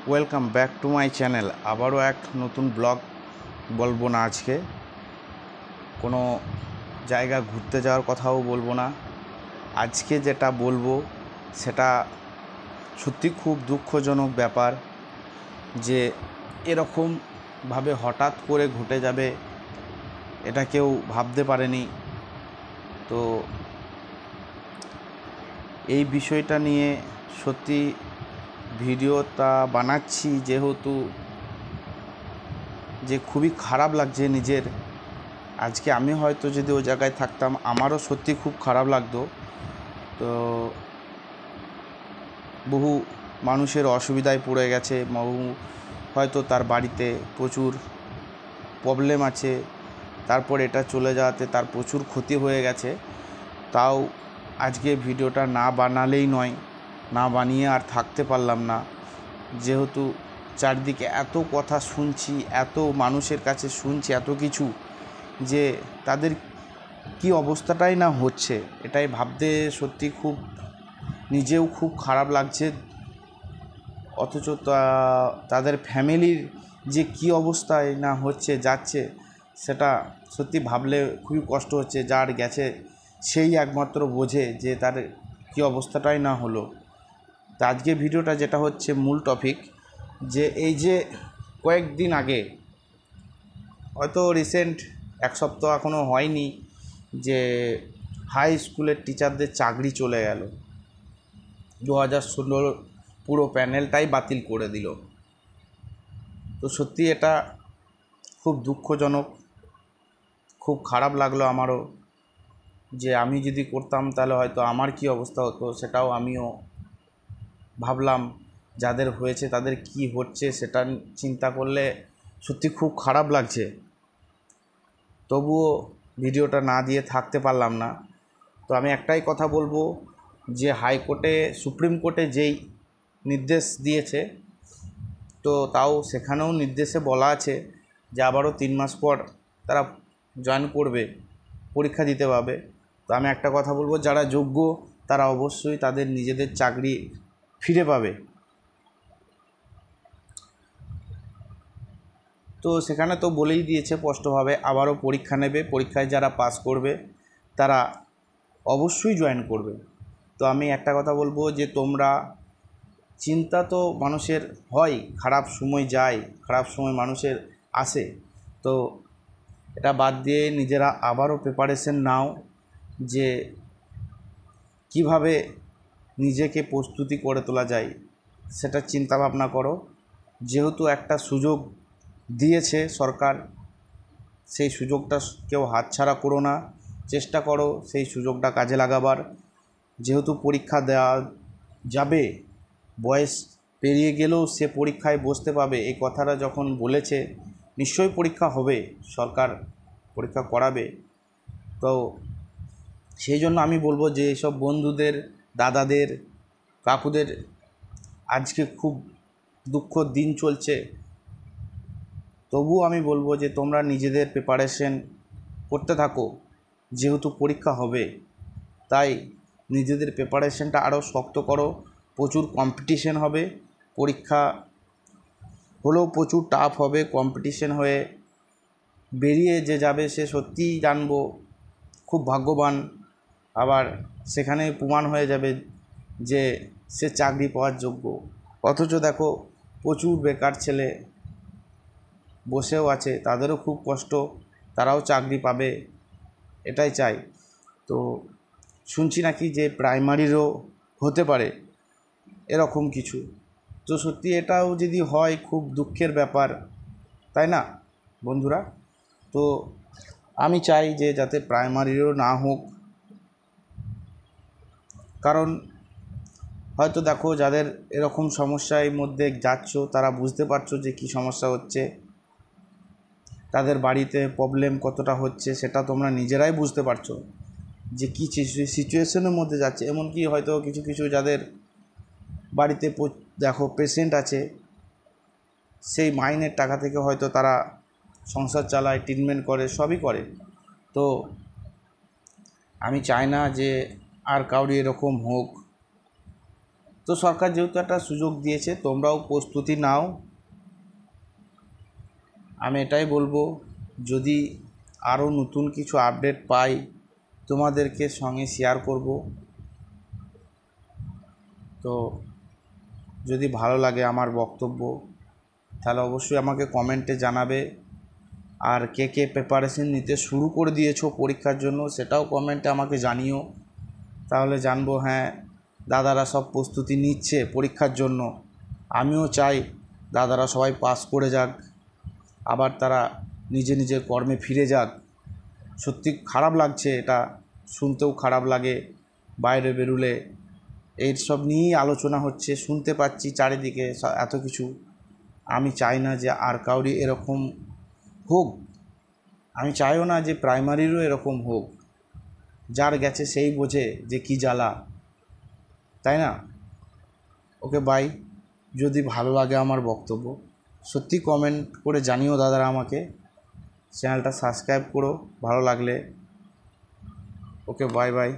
Welcome back to my channel. আবারও এক নতুন ব্লগ বলবো না, আজকে কোনো জায়গা ঘুরতে যাওয়ার কথাও বলবো না। আজকে যেটা বলবো সেটা সত্যি খুব দুঃখজনক ব্যাপার যে এরকমভাবে হঠাৎ করে ঘটে যাবে, এটা কেউ ভাবতে পারেনি। তো এই বিষয়টা নিয়ে সত্যি ভিডিওটা বানাচ্ছি যেহেতু যে খুবই খারাপ লাগছে নিজের। আজকে আমি হয়তো যদি ওই জায়গায় থাকতাম আমারও সত্যি খুব খারাপ লাগতো। তো বহু মানুষের অসুবিধায় পড়ে গেছে, বহু হয়তো তার বাড়িতে প্রচুর প্রবলেম আছে, তারপর এটা চলে যাওয়াতে তার প্রচুর ক্ষতি হয়ে গেছে। তাও আজকে ভিডিওটা না বানালেই নয়, না বানিয়ে আর থাকতে পারলাম না। যেহেতু চারদিকে এত কথা শুনছি, এত মানুষের কাছে শুনছি এত কিছু, যে তাদের কি অবস্থাটাই না হচ্ছে, এটাই ভাবতে সত্যি খুব নিজেও খুব খারাপ লাগছে। অথচ তাদের ফ্যামিলির যে কি অবস্থায় না হচ্ছে যাচ্ছে, সেটা সত্যি ভাবলে খুবই কষ্ট হচ্ছে। যার গেছে সেই একমাত্র বোঝে যে তার কি অবস্থাটাই না হলো। তো আজকে ভিডিওটা যেটা হচ্ছে মূল টপিক, যে এই যে কয়েকদিন আগে, হয়তো রিসেন্ট এক সপ্তাহ এখনও হয়নি, যে হাই স্কুলের টিচারদের চাকরি চলে গেল। 2016 পুরো প্যানেলটাই বাতিল করে দিল। তো সত্যি এটা খুব দুঃখজনক, খুব খারাপ লাগলো আমারও, যে আমি যদি করতাম তাহলে হয়তো আমার কি অবস্থা হতো সেটাও আমিও ভাবলাম। যাদের হয়েছে তাদের কি হচ্ছে সেটা চিন্তা করলে সত্যি খুব খারাপ লাগছে। তবুও ভিডিওটা না দিয়ে থাকতে পারলাম না। তো আমি একটাই কথা বলবো, যে হাইকোর্টে, সুপ্রিম কোর্টে যেই নির্দেশ দিয়েছে, তো তাও সেখানেও নির্দেশে বলা আছে যে আবারও 3 মাস পর তারা জয়েন করবে, পরীক্ষা দিতে পারবে। তো আমি একটা কথা বলবো, যারা যোগ্য তারা অবশ্যই তাদের নিজেদের চাকরি ফিরে পাবে। তো সেখানে তো বলেই দিয়েছে স্পষ্টভাবে আবারও পরীক্ষা নেবে, পরীক্ষায় যারা পাস করবে তারা অবশ্যই জয়েন করবে। তো আমি একটা কথা বলবো, যে তোমরা, চিন্তা তো মানুষের হয়, খারাপ সময় যায়, খারাপ সময় মানুষের আসে, তো এটা বাদ দিয়ে নিজেরা আবারও প্রিপারেশন নাও, যে কিভাবে নিজেকে প্রস্তুতি করে তোলা যায় সেটা চিন্তা ভাবনা করো। যেহেতু একটা সুযোগ দিয়েছে সরকার, সেই সুযোগটা কেউ হাতছাড়া করো না, চেষ্টা করো সেই সুযোগটা কাজে লাগাবার। যেহেতু পরীক্ষা দেওয়া যাবে, বয়স পেরিয়ে গেলেও সে পরীক্ষায় বসতে পাবে, এই কথাটা যখন বলেছে, নিশ্চয়ই পরীক্ষা হবে, সরকার পরীক্ষা করাবে। তো সেই জন্য আমি বলবো যে এইসব বন্ধুদের, দাদাদের, কাকুদের আজকে খুব দুঃখ দিন চলছে, তবুও আমি বলবো যে তোমরা নিজেদের প্রিপারেশন করতে থাকো। যেহেতু পরীক্ষা হবে, তাই নিজেদের প্রিপারেশনটা আরও শক্ত করো। প্রচুর কম্পিটিশন হবে, পরীক্ষা হলেও প্রচুর টাফ হবে। কম্পিটিশন হয়ে বেরিয়ে যে যাবে সে সত্যিই জানবো খুব ভাগ্যবান। আবার সেখানে প্রমাণ হয়ে যাবে যে সে চাকরি পাওয়ার যোগ্য। অথচ দেখো, প্রচুর বেকার ছেলে বসেও আছে, তাদেরও খুব কষ্ট, তারাও চাকরি পাবে, এটাই চাই। তো শুনছি নাকি যে প্রাইমারিরও হতে পারে এরকম কিছু। তো সত্যি এটাও যদি হয় খুব দুঃখের ব্যাপার, তাই না বন্ধুরা? তো আমি চাই যে যাতে প্রাইমারিরও না হোক, কারণ হয়তো দেখো যাদের এরকম সমস্যার মধ্যে যাচ্ছ তারা বুঝতে পারছো যে কী সমস্যা হচ্ছে, তাদের বাড়িতে প্রবলেম কতটা হচ্ছে সেটা তোমরা নিজেরাই বুঝতে পারছো, যে কী সিচুয়েশনের মধ্যে যাচ্ছে। এমনকি হয়তো কিছু কিছু যাদের বাড়িতে দেখো পেশেন্ট আছে, সেই মাইনের টাকা থেকে হয়তো তারা সংসার চালায়, ট্রিটমেন্ট করে, সবই করে। তো আমি চাই না যে আর কাউরি এরকম হোক। তো সরকার যেহেতু একটা সুযোগ দিয়েছে, তোমরাও প্রস্তুতি নাও। আমি এটাই বলবো, যদি আরও নতুন কিছু আপডেট পাই তোমাদেরকে সঙ্গে শেয়ার করব। তো যদি ভালো লাগে আমার বক্তব্য তাহলে অবশ্যই আমাকে কমেন্টে জানাবে। আর কে কে প্রিপারেশন নিতে শুরু করে দিয়েছো পরীক্ষার জন্য সেটাও কমেন্টে আমাকে জানিও, তাহলে জানবো হ্যাঁ দাদারা সব প্রস্তুতি নিচ্ছে পরীক্ষার জন্য। আমিও চাই দাদারা সবাই পাস করে যাক, আবার তারা নিজের কর্মে ফিরে যাক। সত্যি খারাপ লাগছে, এটা শুনতেও খারাপ লাগে। বাইরে বেরুলে এই সব নিয়েই আলোচনা হচ্ছে, শুনতে পাচ্ছি চারিদিকে এত কিছু। আমি চাই না যে আর কাউরি এরকম হোক, আমি চাইও না যে প্রাইমারিরও এরকম হোক। যার গেছে সেই বোঝে যে কী জ্বালা, তাই না? Okay bye. যদি ভালো লাগে আমার বক্তব্য সত্যি কমেন্ট করে জানিও দাদারা আমাকে। চ্যানেলটা সাবস্ক্রাইব করো ভালো লাগলে। Okay bye bye.